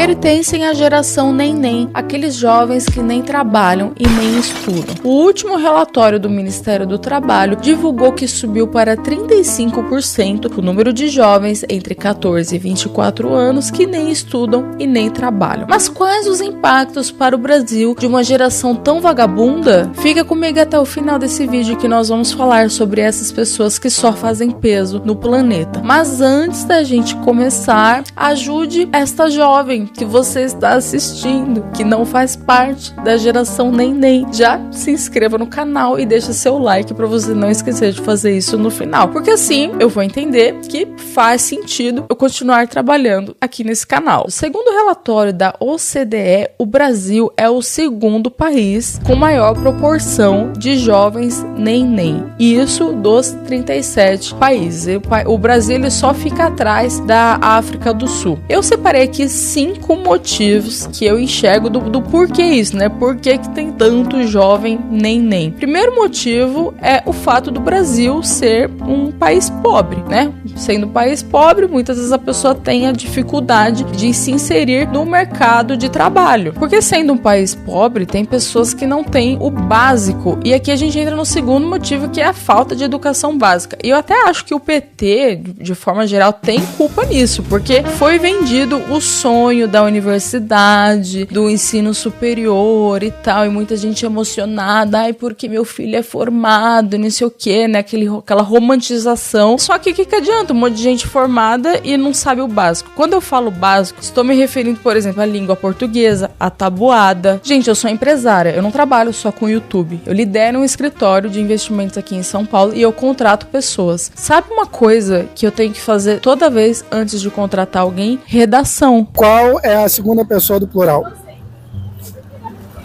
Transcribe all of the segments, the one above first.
pertencem à geração neném, aqueles jovens que nem trabalham e nem estudam. O último relatório do Ministério do Trabalho divulgou que subiu para 35% o número de jovens entre 14 e 24 anos que nem estudam e nem trabalham. Mas quais os impactos para o Brasil de uma geração tão vagabunda? Fica comigo até o final desse vídeo que nós vamos falar sobre essas pessoas que só fazem peso no planeta. Mas antes da gente começar, ajude esta jovem que você está assistindo, que não faz parte da geração neném. Já se inscreva no canal e deixa seu like para você não esquecer de fazer isso no final, porque assim eu vou entender que faz sentido eu continuar trabalhando aqui nesse canal. Segundo o relatório da OCDE, o Brasil é o segundo país com maior proporção de jovens neném. Isso dos 37 países. O Brasil ele só fica atrás da África do Sul. Eu separei aqui 5 motivos que eu enxergo do porquê isso, né? Por que tem tanto jovem neném? Primeiro motivo é o fato do Brasil ser um país pobre, né? Sendo um país pobre, muitas vezes a pessoa tem a dificuldade de se inserir no mercado de trabalho. Porque sendo um país pobre, tem pessoas que não têm o básico. E aqui a gente entra no segundo motivo, que é a falta de educação básica. E eu até acho que o PT, de forma geral, tem culpa nisso, porque foi vendido o sonho da universidade, do ensino superior e tal, e muita gente emocionada, ai, porque meu filho é formado, não sei o que, né, aquela romantização. Só que o que adianta? Um monte de gente formada e não sabe o básico. Quando eu falo básico, estou me referindo, por exemplo, à língua portuguesa, à tabuada. Gente, eu sou empresária, eu não trabalho só com YouTube. Eu lidero um escritório de investimentos aqui em São Paulo e eu contrato pessoas. Sabe uma coisa que eu tenho que fazer toda vez antes de contratar alguém? Redação. Qual é a segunda pessoa do plural?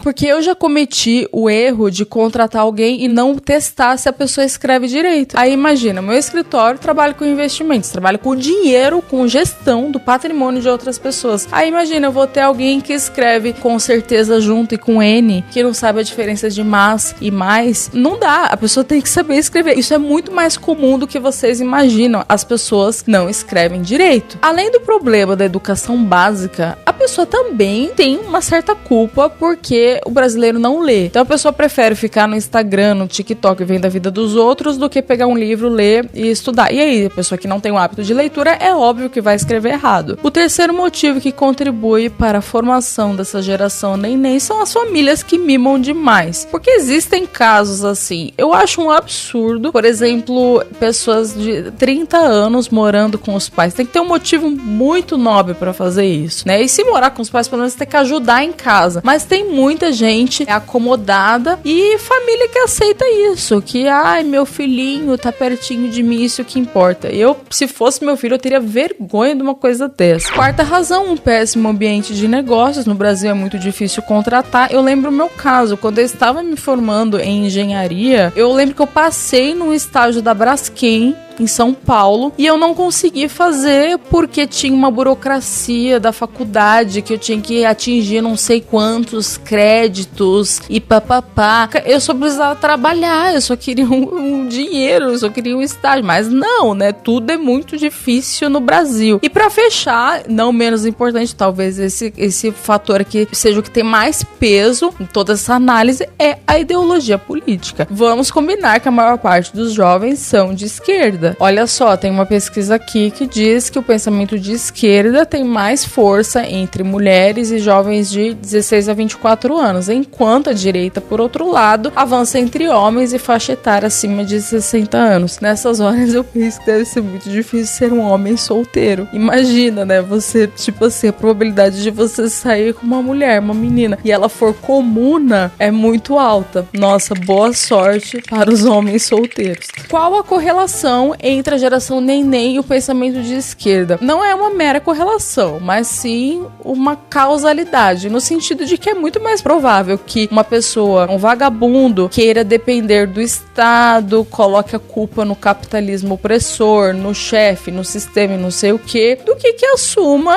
Porque eu já cometi o erro de contratar alguém e não testar se a pessoa escreve direito. Aí imagina, meu escritório trabalha com investimentos, trabalha com dinheiro, com gestão do patrimônio de outras pessoas. Aí imagina, eu vou ter alguém que escreve com certeza junto e com N, que não sabe a diferença de mas e mais. Não dá, a pessoa tem que saber escrever. Isso é muito mais comum do que vocês imaginam. As pessoas não escrevem direito. Além do problema da educação básica, a pessoa também tem uma certa culpa porque o brasileiro não lê. Então a pessoa prefere ficar no Instagram, no TikTok, vendo a vida dos outros, do que pegar um livro, ler e estudar. E aí, a pessoa que não tem o hábito de leitura, é óbvio que vai escrever errado. O terceiro motivo que contribui para a formação dessa geração neném são as famílias que mimam demais. Porque existem casos assim. Eu acho um absurdo, por exemplo, pessoas de 30 anos morando com os pais. Tem que ter um motivo muito nobre para fazer isso, né? E se morar com os pais, pelo menos tem que ajudar em casa. Mas tem muita gente acomodada e família que aceita isso, que ai, meu filhinho tá pertinho de mim, isso que importa. Eu, se fosse meu filho, eu teria vergonha de uma coisa dessa. Quarta razão, um péssimo ambiente de negócios. No Brasil é muito difícil contratar. Eu lembro o meu caso, quando eu estava me formando em engenharia, eu lembro que eu passei num estágio da Braskem em São Paulo, e eu não consegui fazer porque tinha uma burocracia da faculdade que eu tinha que atingir não sei quantos créditos e papapá. Eu só precisava trabalhar, eu só queria um dinheiro, eu só queria um estágio, mas não, né? Tudo é muito difícil no Brasil. E pra fechar, não menos importante, talvez esse fator aqui seja o que tem mais peso em toda essa análise, é a ideologia política. Vamos combinar que a maior parte dos jovens são de esquerda. Olha só, tem uma pesquisa aqui que diz que o pensamento de esquerda tem mais força entre mulheres e jovens de 16 a 24 anos, enquanto a direita, por outro lado, avança entre homens e faixa etária acima de 60 anos. Nessas horas eu penso que deve ser muito difícil ser um homem solteiro. Imagina, né, você, tipo assim, a probabilidade de você sair com uma mulher, uma menina, e ela for comuna é muito alta. Nossa, boa sorte para os homens solteiros. Qual a correlação entre a geração neném e o pensamento de esquerda? Não é uma mera correlação, mas sim uma causalidade, no sentido de que é muito mais provável que uma pessoa, um vagabundo, queira depender do Estado, coloque a culpa no capitalismo opressor, no chefe, no sistema e não sei o que, do que assuma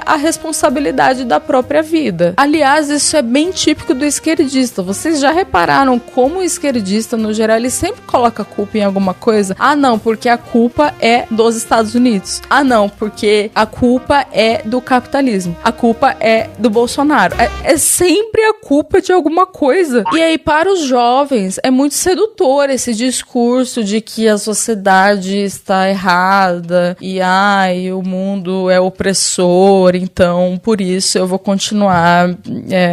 a responsabilidade da própria vida. Aliás, isso é bem típico do esquerdista. Vocês já repararam como o esquerdista, no geral, ele sempre coloca a culpa em alguma coisa? Ah, não, porque a culpa é dos Estados Unidos. Ah, não, porque a culpa é do capitalismo. A culpa é do Bolsonaro. É sempre a culpa de alguma coisa. E aí, para os jovens, é muito sedutor esse discurso de que a sociedade está errada e, o mundo é opressor, então, por isso eu vou continuar,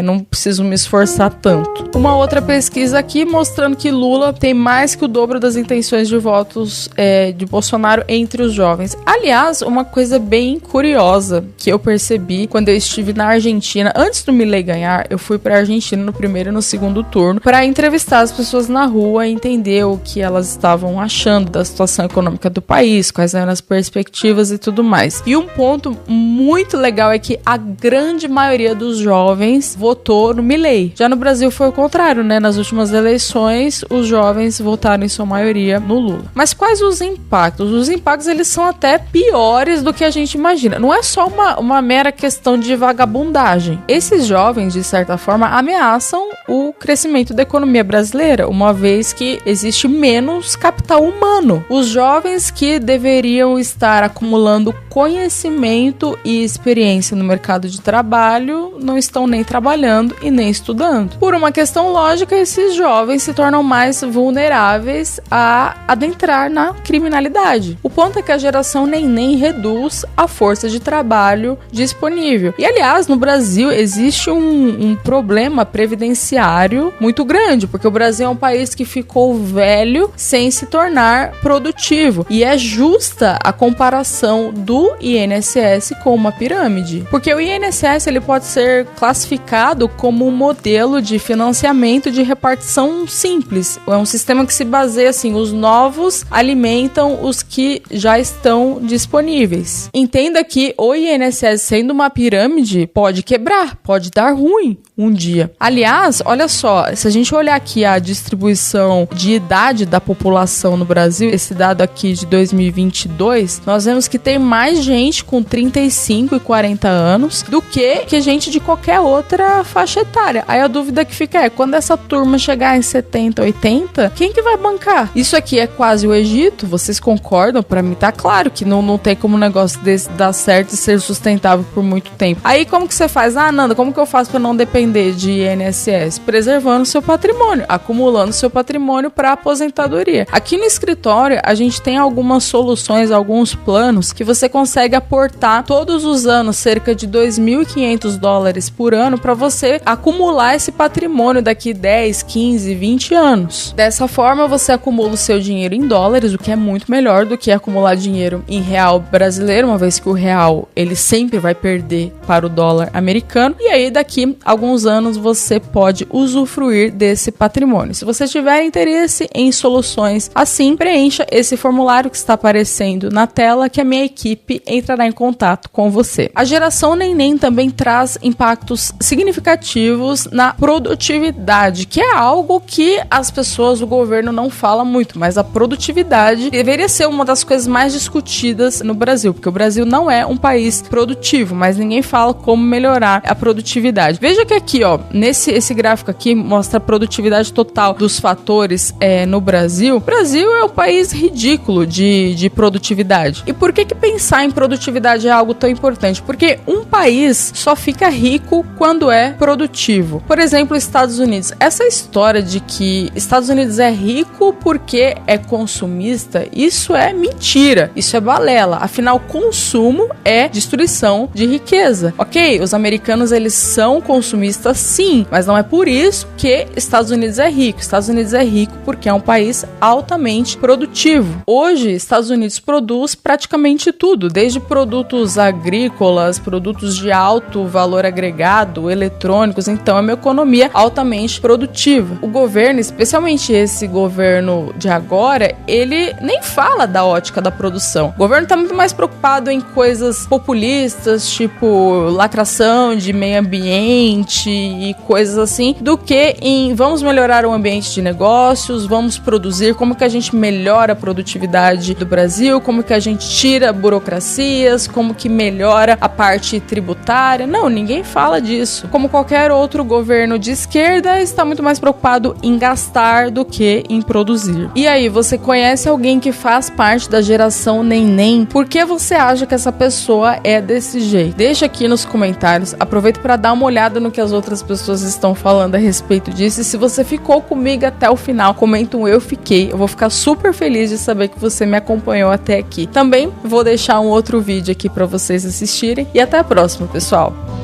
não preciso me esforçar tanto. Uma outra pesquisa aqui mostrando que Lula tem mais que o dobro das intenções de votos de Bolsonaro entre os jovens. Aliás, uma coisa bem curiosa que eu percebi quando eu estive na Argentina, antes do Milei ganhar, eu fui pra Argentina no primeiro e no segundo turno para entrevistar as pessoas na rua e entender o que elas estavam achando da situação econômica do país, quais eram as perspectivas e tudo mais. E um ponto muito legal é que a grande maioria dos jovens votou no Milei. Já no Brasil foi o contrário, né? Nas últimas eleições, os jovens votaram em sua maioria no Lula. Mas quais os impactos? Os impactos, eles são até piores do que a gente imagina. Não é só uma mera questão de vagabundagem. Esses jovens, de certa forma, ameaçam o crescimento da economia brasileira, uma vez que existe menos capital humano. Os jovens que deveriam estar acumulando conhecimento e experiência no mercado de trabalho não estão nem trabalhando e nem estudando. Por uma questão lógica, esses jovens se tornam mais vulneráveis a adentrar na criminalidade. O ponto é que a geração neném reduz a força de trabalho disponível. E, aliás, no Brasil existe um problema previdenciário muito grande, porque o Brasil é um país que ficou velho sem se tornar produtivo. E é justa a comparação do INSS com uma pirâmide. Porque o INSS, ele pode ser classificado como um modelo de financiamento de repartição simples. É um sistema que se baseia assim, os novos alimentam os que já estão disponíveis. Entenda que o INSS, sendo uma pirâmide, pode quebrar, pode dar ruim um dia. Aliás, olha só, se a gente olhar aqui a distribuição de idade da população no Brasil, esse dado aqui de 2022, nós vemos que tem mais gente com 35 e 40 anos do que gente de qualquer outra faixa etária. Aí a dúvida que fica é, quando essa turma chegar em 70, 80, quem que vai bancar? Isso aqui é quase o Egito, vocês concordam? Pra mim tá claro que não tem como um negócio desse dar certo e ser sustentável por muito tempo. Aí como que você faz? Ah, Nanda, como que eu faço pra não depender de INSS? Preservando seu patrimônio, acumulando seu patrimônio para aposentadoria. Aqui no escritório, a gente tem algumas soluções, alguns planos que você consegue aportar todos os anos cerca de $2.500 por ano para você acumular esse patrimônio daqui 10, 15, 20 anos. Dessa forma, você acumula o seu dinheiro em dólares, o que é muito melhor do que acumular dinheiro em real brasileiro, uma vez que o real ele sempre vai perder para o dólar americano. E aí, daqui a alguns anos, você pode usufruir desse patrimônio. Se você tiver interesse em soluções assim, preencha esse formulário que está aparecendo na tela, que a minha equipe entrará em contato com você. A geração neném também traz impactos significativos na produtividade, que é algo que as pessoas, o governo não fala muito, mas a produtividade deveria ser uma das coisas mais discutidas no Brasil, porque o Brasil não é um país produtivo, mas ninguém fala como melhorar a produtividade. Veja que aqui, ó, esse gráfico aqui mostra a produtividade total dos fatores no Brasil. O Brasil é um país ridículo de produtividade. E por que pensar em produtividade é algo tão importante? Porque um país só fica rico quando é produtivo. Por exemplo, Estados Unidos. Essa história de que Estados Unidos é rico porque é consumista, isso é mentira. Isso é balela. Afinal, consumo é destruição de riqueza. Ok, os americanos, eles são consumistas sim, mas não é por isso que Estados Unidos é rico. Estados Unidos é rico porque é um país altamente produtivo. Hoje, Estados Unidos produz praticamente tudo, desde produtos agrícolas, produtos de alto valor agregado, eletrônicos. Então é uma economia altamente produtiva. O governo, especialmente esse governo de agora, ele nem fala da ótica da produção. O governo está muito mais preocupado em coisas populistas, tipo lacração de meio ambiente e coisas assim, do que em vamos melhorar o ambiente de negócios, vamos produzir, como que a gente melhora a produtividade do Brasil, como que a gente tira burocracias, como que melhora a parte tributária. Não, ninguém fala disso. Como qualquer outro governo de esquerda, está muito mais preocupado em gastar do que em produzir. E aí, você conhece alguém alguém que faz parte da geração neném, por que você acha que essa pessoa é desse jeito? Deixa aqui nos comentários, aproveita para dar uma olhada no que as outras pessoas estão falando a respeito disso, e se você ficou comigo até o final, comenta um eu fiquei, eu vou ficar super feliz de saber que você me acompanhou até aqui. Também vou deixar um outro vídeo aqui para vocês assistirem, e até a próxima, pessoal!